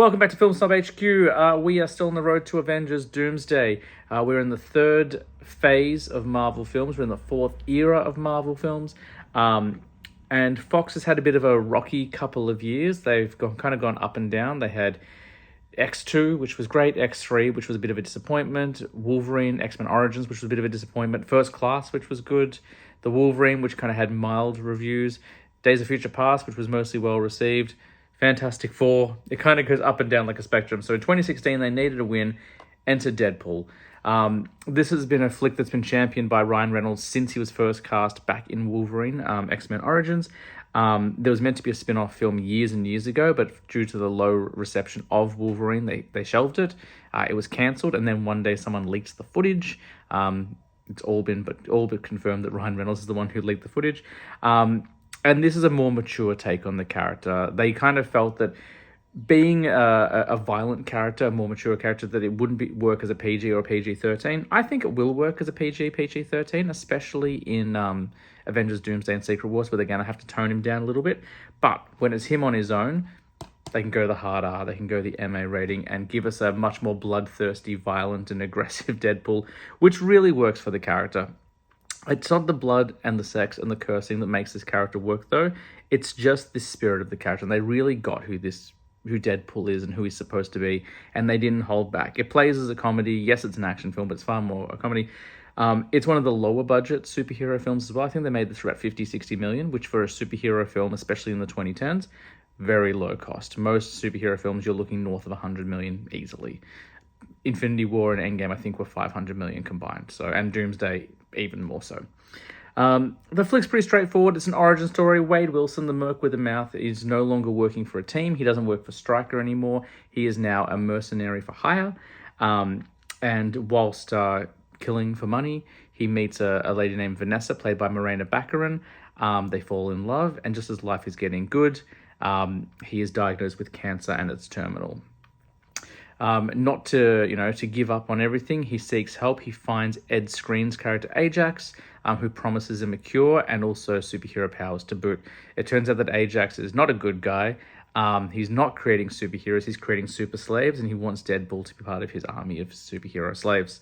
Welcome back to Film Snob HQ. We are still on the road to Avengers Doomsday. We're in the third phase of Marvel films. We're in the fourth era of Marvel films. And Fox has had a bit of a rocky couple of years. They've kind of gone up and down. They had X2, which was great, X3, which was a bit of a disappointment, Wolverine, X-Men Origins, which was a bit of a disappointment, First Class, which was good, The Wolverine, which kind of had mild reviews, Days of Future Past, which was mostly well received, Fantastic Four. It kind of goes up and down like a spectrum. So in 2016, they needed a win. Enter Deadpool. This has been a flick that's been championed by Ryan Reynolds since he was first cast back in Wolverine, X-Men Origins. There was meant to be a spin-off film years and years ago, but due to the low reception of Wolverine, they shelved it. It was cancelled, and then one day someone leaked the footage. It's all but confirmed that Ryan Reynolds is the one who leaked the footage. And this is a more mature take on the character. They kind of felt that being a violent character, a more mature character, that it wouldn't work as a PG or a PG-13. I think it will work as a PG-13, especially in Avengers Doomsday and Secret Wars, where they're going to have to tone him down a little bit. But when it's him on his own, they can go the hard R, they can go the MA rating, and give us a much more bloodthirsty, violent, and aggressive Deadpool, which really works for the character. It's not the blood and the sex and the cursing that makes this character work, though. It's just the spirit of the character, and they really got who Deadpool is and who he's supposed to be, and they didn't hold back. It plays as a comedy. Yes, it's an action film, but it's far more a comedy. It's one of the lower budget superhero films as well. I think they made this for about 50-60 million, which for a superhero film, especially in the 2010s, very low cost. Most superhero films, you're looking north of 100 million easily. Infinity War and Endgame, I think, were 500 million combined. So, and Doomsday, even more so. The flick's pretty straightforward. It's an origin story. Wade Wilson, the merc with a mouth, is no longer working for a team. He doesn't work for Stryker anymore. He is now a mercenary for hire. And whilst killing for money, he meets a lady named Vanessa, played by Morena Baccarin. They fall in love, and just as life is getting good, he is diagnosed with cancer and it's terminal. Not to give up on everything, he seeks help. He finds Ed Skrein's character Ajax, who promises him a cure and also superhero powers to boot. It turns out that Ajax is not a good guy. He's not creating superheroes, he's creating super slaves, and he wants Deadpool to be part of his army of superhero slaves.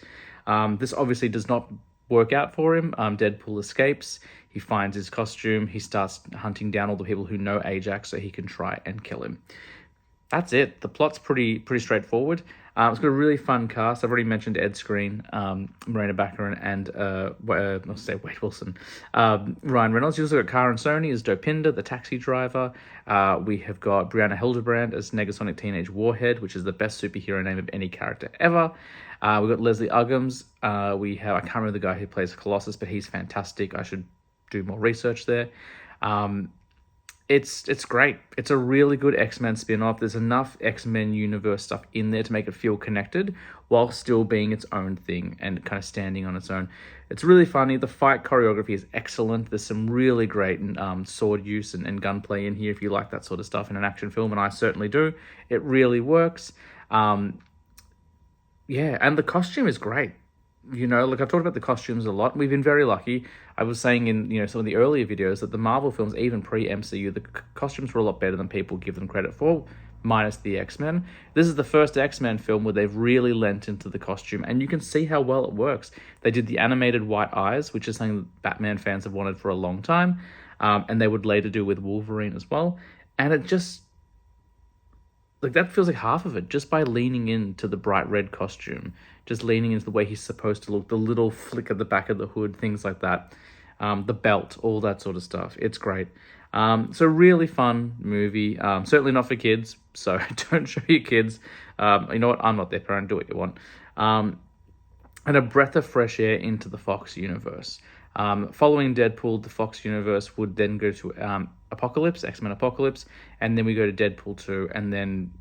This obviously does not work out for him. Deadpool escapes, he finds his costume, he starts hunting down all the people who know Ajax so he can try and kill him. That's it. The plot's pretty straightforward. It's got a really fun cast. I've already mentioned Ed Skrein, Morena Baccarin, and Wade Wilson. Ryan Reynolds. You also got Karen Sony as Dopinder, the taxi driver. We have got Brianna Hildebrand as Negasonic Teenage Warhead, which is the best superhero name of any character ever. We've got Leslie Uggams. I can't remember the guy who plays Colossus, but he's fantastic. I should do more research there. It's great. It's a really good X-Men spin-off. There's enough X-Men universe stuff in there to make it feel connected while still being its own thing and kind of standing on its own. It's really funny. The fight choreography is excellent. There's some really great sword use and gunplay in here if you like that sort of stuff in an action film, and I certainly do. It really works. And the costume is great. I've talked about the costumes a lot. We've been very lucky. I was saying in some of the earlier videos that the Marvel films, even pre-MCU, the costumes were a lot better than people give them credit for, minus the X-Men. This is the first X-Men film where they've really lent into the costume, and you can see how well it works. They did the animated white eyes, which is something that Batman fans have wanted for a long time, and they would later do with Wolverine as well. And it just... that feels like half of it, just by leaning into the bright red costume, just leaning into the way he's supposed to look, the little flick at the back of the hood, things like that, the belt, all that sort of stuff. It's great. So really fun movie. Certainly not for kids, so don't show your kids. You know what? I'm not their parent. Do what you want. And a breath of fresh air into the Fox universe. Following Deadpool, the Fox universe would then go to Apocalypse, X-Men Apocalypse, and then we go to Deadpool 2, and then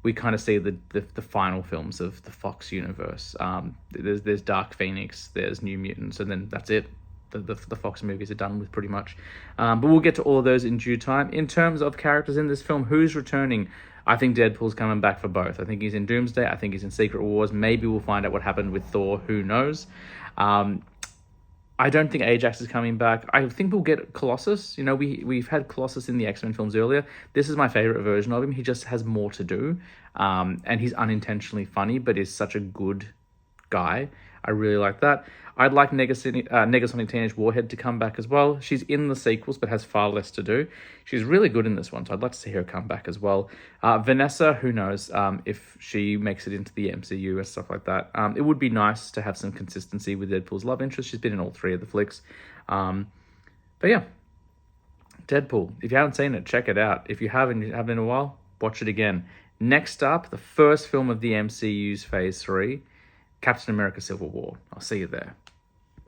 we kind of see the final films of the Fox universe. There's Dark Phoenix, there's New Mutants, and then that's it. The Fox movies are done with pretty much. But we'll get to all of those in due time. In terms of characters in this film, who's returning? I think Deadpool's coming back for both. I think he's in Doomsday. I think he's in Secret Wars. Maybe we'll find out what happened with Thor. Who knows? I don't think Ajax is coming back. I think we'll get Colossus. You know, we've had Colossus in the X-Men films earlier. This is my favorite version of him. He just has more to do, and he's unintentionally funny, but is such a good guy. I really like that. I'd like Negasonic Teenage Warhead to come back as well. She's in the sequels, but has far less to do. She's really good in this one, so I'd like to see her come back as well. Vanessa, who knows if she makes it into the MCU and stuff like that. It would be nice to have some consistency with Deadpool's love interest. She's been in all three of the flicks. But yeah, Deadpool. If you haven't seen it, check it out. If you haven't in a while, watch it again. Next up, the first film of the MCU's Phase 3, Captain America Civil War. I'll see you there.